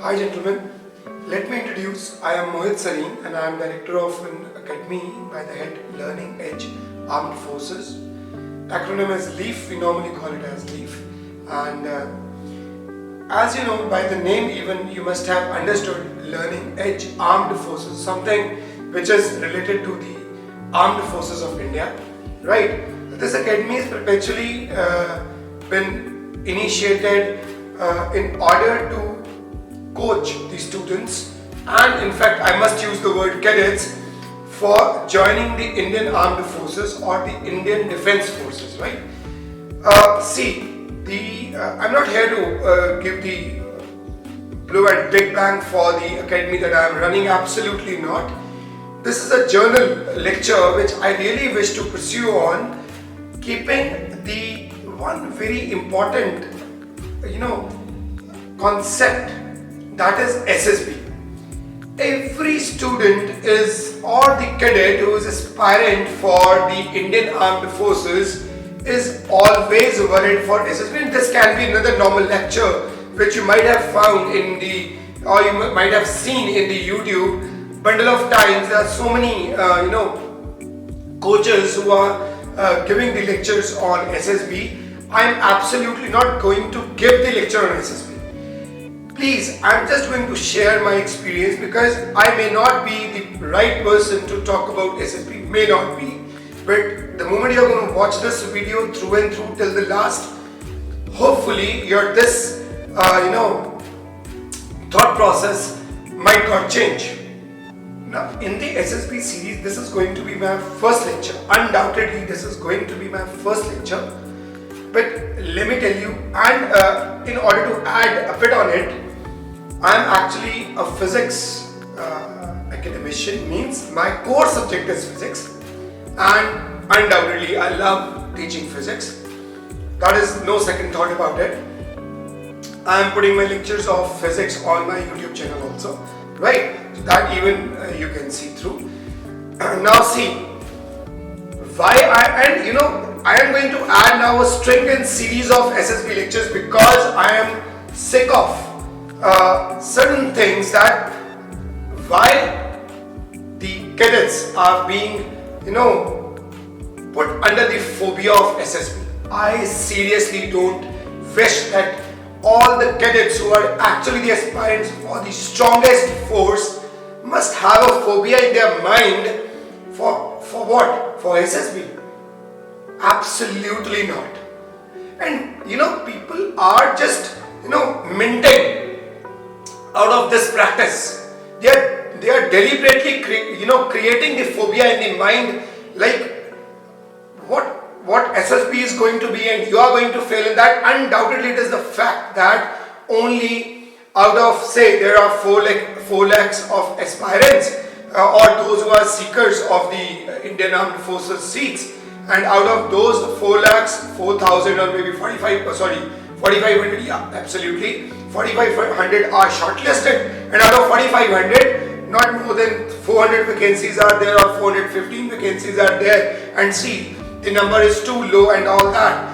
Hi gentlemen, let me introduce, I am Mohit Sarin and I am director of an academy by the head Learning Edge Armed Forces. Acronym is LEAF, we normally call it as LEAF. And as you know by the name even, you must have understood Learning Edge Armed Forces, something which is related to the Armed Forces of India, right? This academy is perpetually been initiated in order to coach the students, and in fact I must use the word cadets, for joining the Indian Armed Forces or the Indian Defence Forces, right? I'm not here to give the blue and big bang for the academy that I am running, absolutely not. This is a journal lecture which I really wish to pursue on keeping the one very important concept, that is SSB. Every student is, or the cadet who is aspirant for the Indian Armed Forces is always worried for SSB. And this can be another normal lecture which you might have found in the, or you might have seen in the YouTube bundle of times. There are so many coaches who are giving the lectures on SSB. I am absolutely not going to give the lecture on SSB. Please, I am just going to share my experience because I may not be the right person to talk about SSB, may not be. But the moment you are going to watch this video through and through till the last, hopefully this thought process might not change. Now, in the SSB series, this is going to be my first lecture. Undoubtedly, this is going to be my first lecture. But let me tell you, and in order to add a bit on it, I am actually a physics academician, means my core subject is physics, and undoubtedly I love teaching physics. That is no second thought about it. I am putting my lectures of physics on my YouTube channel also, right? So that even you can see through. Now see, why I am going to add now a stringent series of SSB lectures because I am sick of certain things, that why the cadets are being put under the phobia of SSB. I seriously don't wish that all the cadets who are actually the aspirants for the strongest force must have a phobia in their mind for what? For SSB. Absolutely not. And people are just minting out of this practice. They are deliberately creating the phobia in the mind, like what SSB is going to be and you are going to fail in that. Undoubtedly it is the fact that only out of, say, there are 4 lakhs of aspirants or those who are seekers of the Indian Armed Forces seats, and out of those 4 lakhs, 4,000 or maybe 4,500, yeah, absolutely, 4,500 are shortlisted, and out of 4,500, not more than 400 vacancies are there or 415 vacancies are there, and see, the number is too low and all that.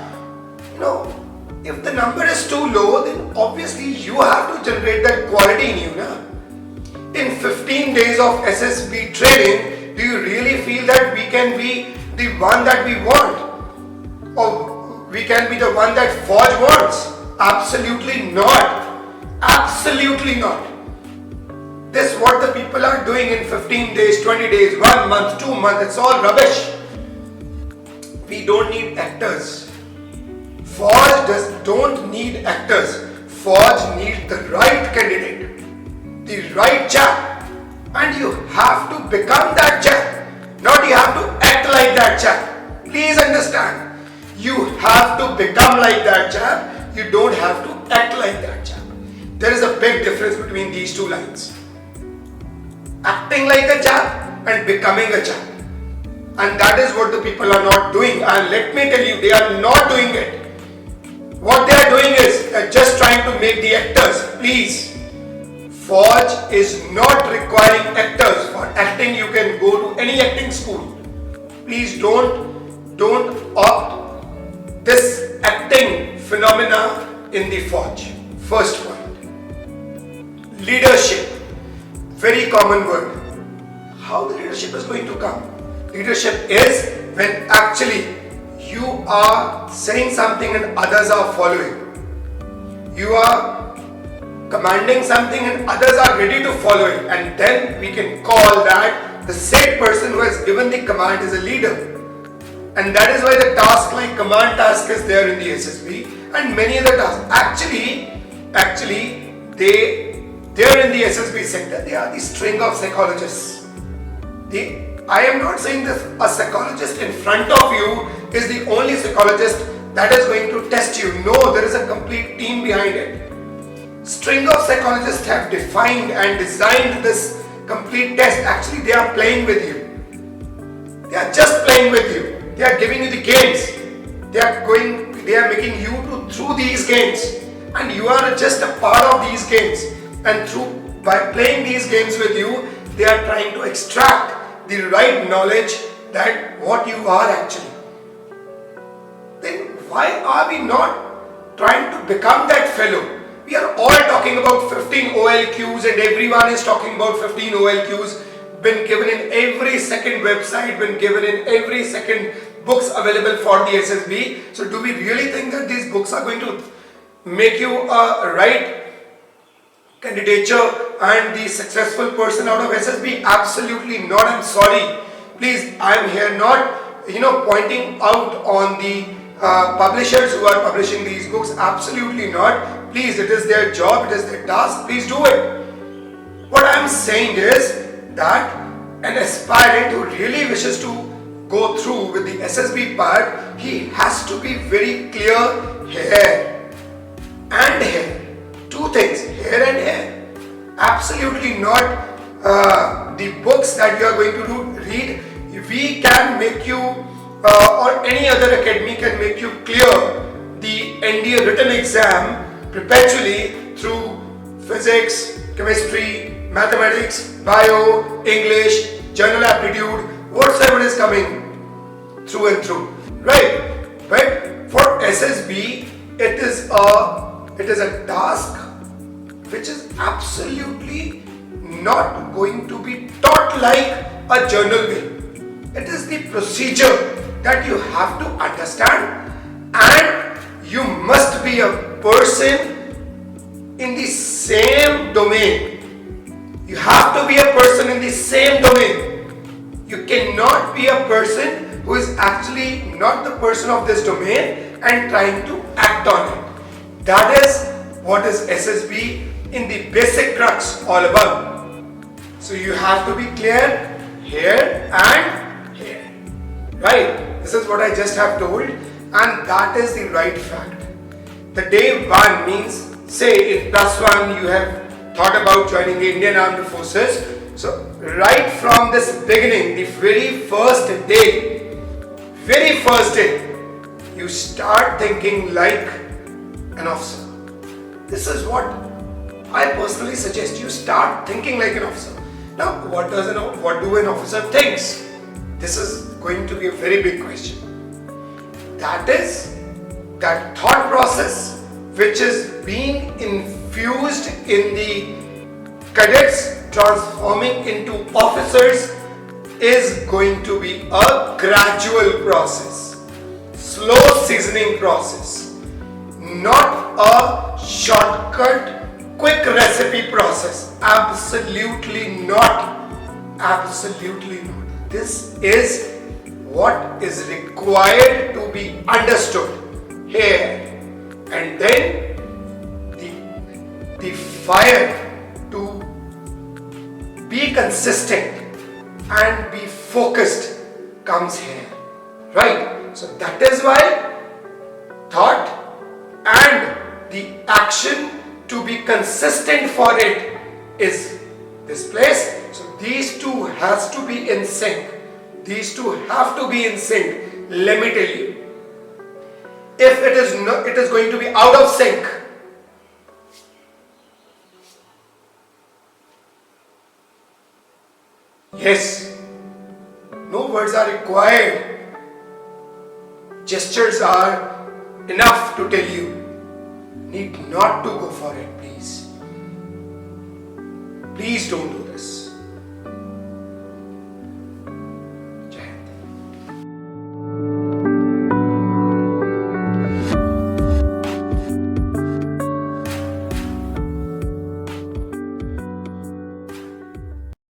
If the number is too low, then obviously you have to generate that quality in you. In 15 days of SSB training, do you really feel that we can be the one that we want? Or we can be the one that Fauj wants? Absolutely not. Absolutely not. This what the people are doing in 15 days, 20 days, 1 month, 2 months, it's all rubbish. We don't need actors. Fauj don't need actors. Fauj needs the right candidate, the right chap, and you have to become that chap. Not you have to act like that chap. Please understand. You have to become like that chap. You don't have to act like that chap. There is a big difference between these two lines. Acting like a chap and becoming a chap. And that is what the people are not doing. And let me tell you, they are not doing it. What they are doing is just trying to make the actors. Please, Fauj is not requiring actors. For acting, you can go to any acting school. Please don't opt acting phenomena in the Fauj. First point. Leadership, very common word. How the leadership is going to come? Leadership is when actually you are saying something and others are following. You are commanding something and others are ready to follow it, and then we can call that the said person who has given the command is a leader. And that is why the task like command task is there in the SSB and many other tasks. Actually, they're in the SSB sector. They are the string of psychologists. I am not saying that a psychologist in front of you is the only psychologist that is going to test you. No, there is a complete team behind it. String of psychologists have defined and designed this complete test. Actually, they are playing with you. They are just playing with you. They are giving you the games. They are making you to through these games, and you are just a part of these games. And by playing these games with you, they are trying to extract the right knowledge that what you are actually. Then why are we not trying to become that fellow? We are all talking about 15 OLQs and everyone is talking about 15 OLQs, been given in every second website, been given in every second books available for the SSB. So do we really think that these books are going to make you a right candidature and the successful person out of SSB? Absolutely not. I'm sorry. Please, I'm here not pointing out on the publishers who are publishing these books. Absolutely not. Please, it is their job, it is their task. Please do it. What I'm saying is that an aspirant who really wishes to go through with the SSB part, he has to be very clear here and here. Two things, here and here. Absolutely not the books that you are going to read. We can make you or any other academy can make you clear the NDA written exam perpetually through physics, chemistry, mathematics, bio, English, general aptitude, whatsoever is coming through and through, right? But for SSB, it is a task which is absolutely not going to be taught like a journal will. It is the procedure that you have to understand, and you must be a person in the same domain. You have to be a person in the same domain. You cannot be a person who is actually not the person of this domain and trying to act on it. That is what is SSB in the basic crux all about. So you have to be clear here and here. Right? This is what I just have told, and that is the right fact. The day one means, say in +1 you have thought about joining the Indian Armed Forces. So right from this beginning, the very first day, you start thinking like an officer. This is what I personally suggest. You start thinking like an officer. Now, what do an officer thinks? This is going to be a very big question. That is that thought process which is being infused in the cadets transforming into officers is going to be a gradual process, slow seasoning process, not a shortcut, quick recipe process. Absolutely not. Absolutely not. This is what is required to be understood here, and then the fire to be consistent and be focused comes here, right? So that is why thought and the action to be consistent for it is this place. So these two has to be in sync. These two have to be in sync. Let me tell you, if it is not, it is going to be out of sync. Yes, no words are required. Gestures are enough to tell you. Need not to go for it, please. Please don't do this.